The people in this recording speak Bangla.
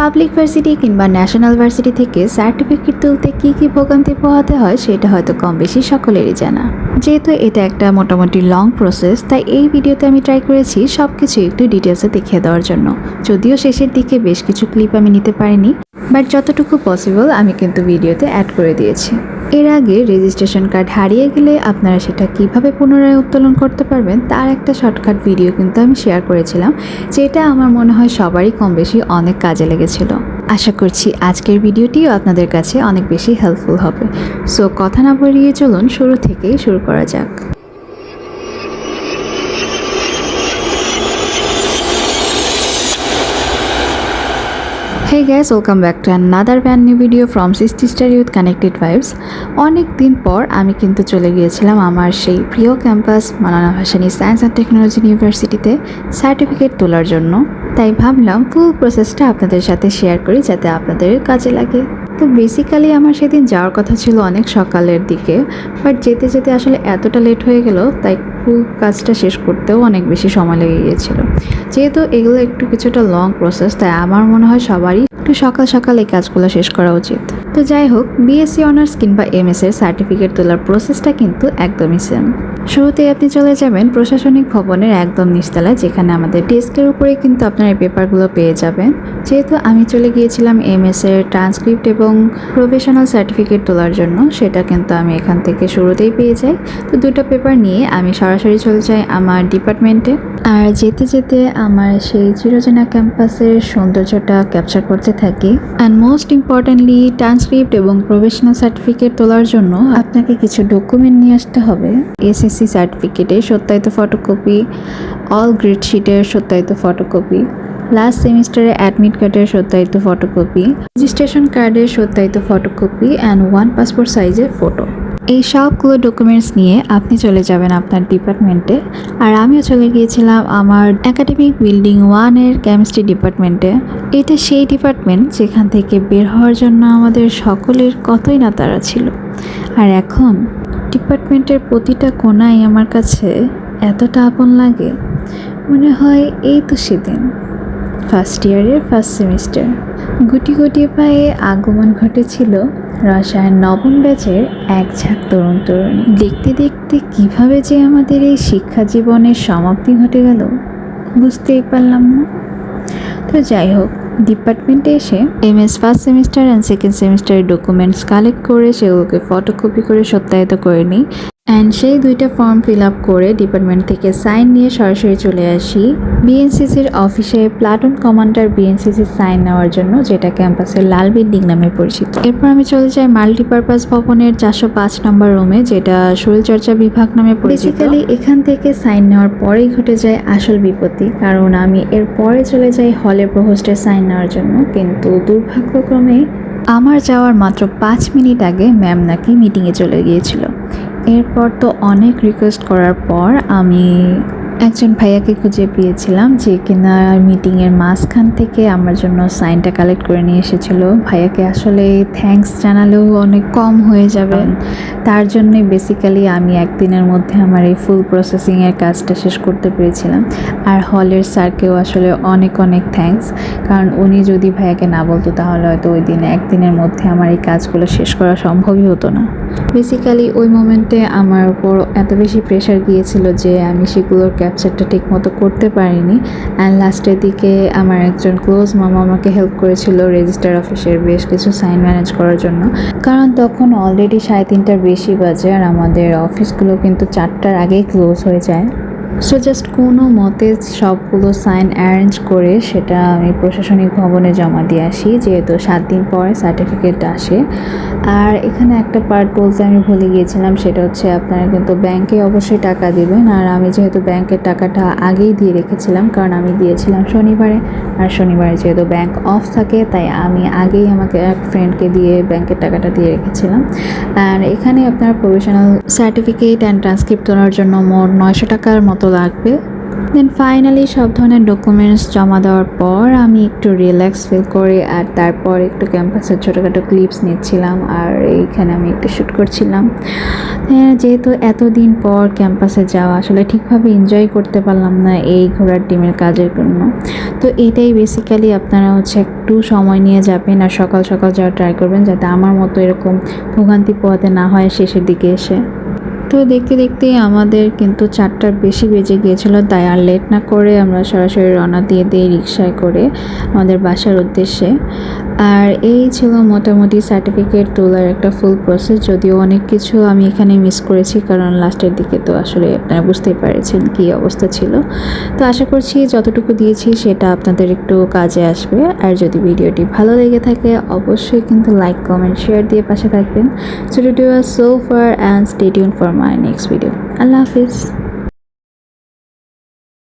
পাবলিক ভার্সিটি কিংবা ন্যাশনাল ভার্সিটি থেকে সার্টিফিকেট তুলতে কী কী ভোগান্তি পোহাতে হয় সেটা হয়তো কম বেশি সকলেরই জানা। যেহেতু এটা একটা মোটামুটি লং প্রসেস, তাই এই ভিডিওতে আমি ট্রাই করেছি সব কিছু একটু ডিটেলসে দেখিয়ে দেওয়ার জন্য। যদিও শেষের দিকে বেশ কিছু ক্লিপ আমি নিতে পারিনি, বাট যতটুকু পসিবল আমি কিন্তু ভিডিওতে অ্যাড করে দিয়েছি। এর আগে রেজিস্ট্রেশন কার্ড হারিয়ে গেলে আপনারা সেটা কিভাবে পুনরায় উত্তোলন করতে পারবেন তার একটা শর্টকাট ভিডিও কিন্তু আমি শেয়ার করেছিলাম, যেটা আমার মনে হয় সবারই কম বেশি অনেক কাজে লেগেছিল। আশা করছি আজকের ভিডিওটিও আপনাদের কাছে অনেক বেশি হেল্পফুল হবে। সো কথা না বাড়িয়ে চলুন শুরু থেকেই শুরু করা যাক। Hey guys, welcome back to another brand new video from Sisti Study with Connected Vibes. অনেক দিন পর আমি কিন্তু চলে গিয়েছিলাম আমার সেই প্রিয় campus Maulana Bhasani science and technology ইউনিভার্সিটিতে সার্টিফিকেট তোলার জন্য। তাই ভাবলাম ফুল প্রসেসটা আপনাদের সাথে শেয়ার করি যাতে আপনাদের কাজে লাগে। তো বেসিক্যালি আমার সেদিন যাওয়ার কথা ছিল অনেক সকালের দিকে, বাট যেতে যেতে আসলে এতটা লেট হয়ে গেল, তাই ফুল কাজটা শেষ করতেও অনেক বেশি সময় লেগে গিয়েছিল। যেহেতু এগুলো একটু কিছুটা লং প্রসেস, তাই আমার মনে হয় সবারই একটু সকাল সকাল এই কাজগুলো শেষ করা উচিত। তো যাই হোক, বিএসসি অনার্স কিংবা এমএস এর সার্টিফিকেট তোলার প্রসেসটা কিন্তু একদমই সেম। শুরুতেই আপনি চলে যাবেন প্রশাসনিক ভবনের একদম নিচতলায়, যেখানে আমাদের ডেস্কের উপরে কিন্তু আপনার এই পেপারগুলো পেয়ে যাবেন। যেহেতু আমি চলে গিয়েছিলাম এমএস এর ট্রান্সক্রিপ্ট এবং প্রফেশনাল সার্টিফিকেট তোলার জন্য, সেটা কিন্তু আমি এখান থেকে শুরুতেই পেয়ে যাই। তো দুটো পেপার নিয়ে আমি সরাসরি চলে যাই আমার ডিপার্টমেন্টে। আর যেতে যেতে আমার সেই চিরচেনা ক্যাম্পাসের সৌন্দর্যটা ক্যাপচার করতে থাকি। অ্যান্ড মোস্ট ইম্পর্টেন্টলি, ট্রান্সক্রিপ্ট এবং প্রফেশনাল সার্টিফিকেট তোলার জন্য আপনাকে কিছু ডকুমেন্ট নিয়ে আসতে হবে। এসএসসি সার্টিফিকেটের সত্যায়িত ফটোকপি, অল গ্রেড শিটের সত্যায়িত ফটোকপি, লাস্ট সেমিস্টারে অ্যাডমিট কার্ডের সত্যায়িত ফটোকপি, রেজিস্ট্রেশন কার্ডের সত্যায়িত ফটোকপি অ্যান্ড 1 পাসপোর্ট সাইজের ফটো। এই সবগুলো ডকুমেন্টস নিয়ে আপনি চলে যাবেন আপনার ডিপার্টমেন্টে। আর আমিও চলে গিয়েছিলাম আমার একাডেমিক বিল্ডিং 1-এর কেমিস্ট্রি ডিপার্টমেন্টে। এটা সেই ডিপার্টমেন্ট যেখান থেকে বের হওয়ার জন্য আমাদের সকলের কতই না তাড়া ছিল। আর এখন ডিপার্টমেন্টের প্রতিটা কোণাই আমার কাছে এতটা আপন লাগে, মনে হয় এই তো সেদিন ফার্স্ট ইয়ারের ফার্স্ট সেমিস্টার। গুটি গুটি পায়ে আগমন ঘটেছিল রসায়ন নবম ব্যাচের এক ঝাঁক তরুণ তরুণী। দেখতে দেখতে কিভাবে যে আমাদের এই শিক্ষা জীবনের সমাপ্তি ঘটে গেল বুঝতেই পারলাম না। তো যাই হোক, ডিপার্টমেন্টে এসে MS first semester and second সেমিস্টারের ডকুমেন্টস কালেক্ট করে সেগুলোকে ফটোকপি করে সত্যায়িত করে নিই। অ্যান্ড সেই দুইটা ফর্ম ফিল আপ করে ডিপার্টমেন্ট থেকে সাইন নিয়ে সরাসরি চলে আসি বিএনসিসির অফিসে প্লাটুন কমান্ডার বিএনসিসির সাইন নেওয়ার জন্য, যেটা ক্যাম্পাসের লাল বিল্ডিং নামে পরিচিত। এরপর আমি চলে যাই মাল্টিপারপাস ভবনের 405 নম্বর রুমে, যেটা শরীরচর্চা বিভাগ নামে পরিচিত। বেসিক্যালি এখান থেকে সাইন নেওয়ার পরেই ঘটে যায় আসল বিপত্তি, কারণ আমি এর পরে চলে যাই হলে প্রভোস্টের সাইন নেওয়ার জন্য। কিন্তু দুর্ভাগ্যক্রমে আমার যাওয়ার মাত্র 5 মিনিট আগে ম্যাম নাকি মিটিংয়ে চলে গিয়েছিল। এরপর তো অনেক রিকোয়েস্ট করার পর আমি একজন ভাইয়াকে খুঁজে পেয়েছিলাম, যে কিনা মিটিংয়ের মাঝখান থেকে আমার জন্য সাইনটা কালেক্ট করে নিয়ে এসেছিলো। ভাইয়াকে আসলে থ্যাঙ্কস জানালেও অনেক কম হয়ে যাবে, তার জন্যই বেসিক্যালি আমি একদিনের মধ্যে আমার এই ফুল প্রসেসিংয়ের কাজটা শেষ করতে পেরেছিলাম। আর হলের স্যারকেও আসলে অনেক অনেক থ্যাঙ্কস, কারণ উনি যদি ভাইয়াকে না বলতো তাহলে হয়তো ওই দিনে একদিনের মধ্যে আমার এই কাজগুলো শেষ করা সম্ভবই হতো না। বেসিক্যালি ওই মোমেন্টে আমার উপর এত বেশি প্রেশার গিয়েছিল যে আমি সেগুলোর ক্যাপচারটা ঠিক মতো করতে পারিনি। অ্যান্ড লাস্টের দিকে আমার একজন ক্লোজ মামা আমাকে হেল্প করেছিল রেজিস্টার অফিসের বেশ কিছু সাইন ম্যানেজ করার জন্য, কারণ তখন অলরেডি 3:30টার বেশি বাজে আর আমাদের অফিসগুলো কিন্তু 4টার আগেই ক্লোজ হয়ে যায়। সো জাস্ট কোনো মতে সবগুলো সাইন অ্যারেঞ্জ করে সেটা আমি প্রশাসনিক ভবনে জমা দিয়ে আসি, যেহেতু 7 দিন পরে সার্টিফিকেট আসে। আর এখানে একটা পার্ট বলতে আমি ভুলে গিয়েছিলাম, সেটা হচ্ছে আপনারা কিন্তু ব্যাংকে অবশ্যই টাকা দিবেন। আর আমি যেহেতু ব্যাংকের টাকাটা আগেই দিয়ে রেখেছিলাম, কারণ আমি দিয়েছিলাম শনিবারে, আর শনিবারে যেহেতু ব্যাংক অফ থাকে, তাই আমি আগেই আমাকে এক ফ্রেন্ডকে দিয়ে ব্যাংকের টাকাটা দিয়ে রেখেছিলাম। আর এখানে আপনার প্রফেশনাল সার্টিফিকেট অ্যান্ড ট্রান্সক্রিপ্ট তোলার জন্য মোট 900 টাকার মতো লাগবে। দেন ফাইনালি সব ধরনের ডকুমেন্টস জমা দেওয়ার পর আমি একটু রিল্যাক্স ফিল করি, আর তারপর একটু ক্যাম্পাসের ছোটোখাটো ক্লিপস নিচ্ছিলাম আর এইখানে আমি একটু শ্যুট করছিলাম। হ্যাঁ, যেহেতু এতদিন পর ক্যাম্পাসে যাওয়া, আসলে ঠিকভাবে এনজয় করতে পারলাম না এই ঘোড়ার ডিমের কাজের জন্য। তো এটাই বেসিক্যালি আপনারা একটু সময় নিয়ে যাবেন আর সকাল সকাল যাওয়া ট্রাই করবেন, যাতে আমার মতো এরকম ভোগান্তি পোহাতে না হয় শেষের দিকে এসে। তো দেখতে দেখতে আমাদের কিন্তু 4টার বেশি বেজে গিয়েছিল, তাই আর লেট না করে আমরা সরাসরি রওনা দিয়ে দিই রিকশায় করে আমাদের বাসার উদ্দেশ্যে। আর এই ছিল মোটামুটি সার্টিফিকেট তোলার একটা ফুল প্রসেস, যদিও অনেক কিছু আমি এখানে মিস করেছি, কারণ লাস্টের দিকে তো আসলে আপনারা বুঝতেই পেরেছেন কী অবস্থা ছিল। তো আশা করছি যতটুকু দিয়েছি সেটা আপনাদের একটু কাজে আসবে। আর যদি ভিডিওটি ভালো লেগে থাকে অবশ্যই কিন্তু লাইক, কমেন্ট, শেয়ার দিয়ে পাশে থাকবেন। So to do so far and stay tune for my next video. Allah Hafiz.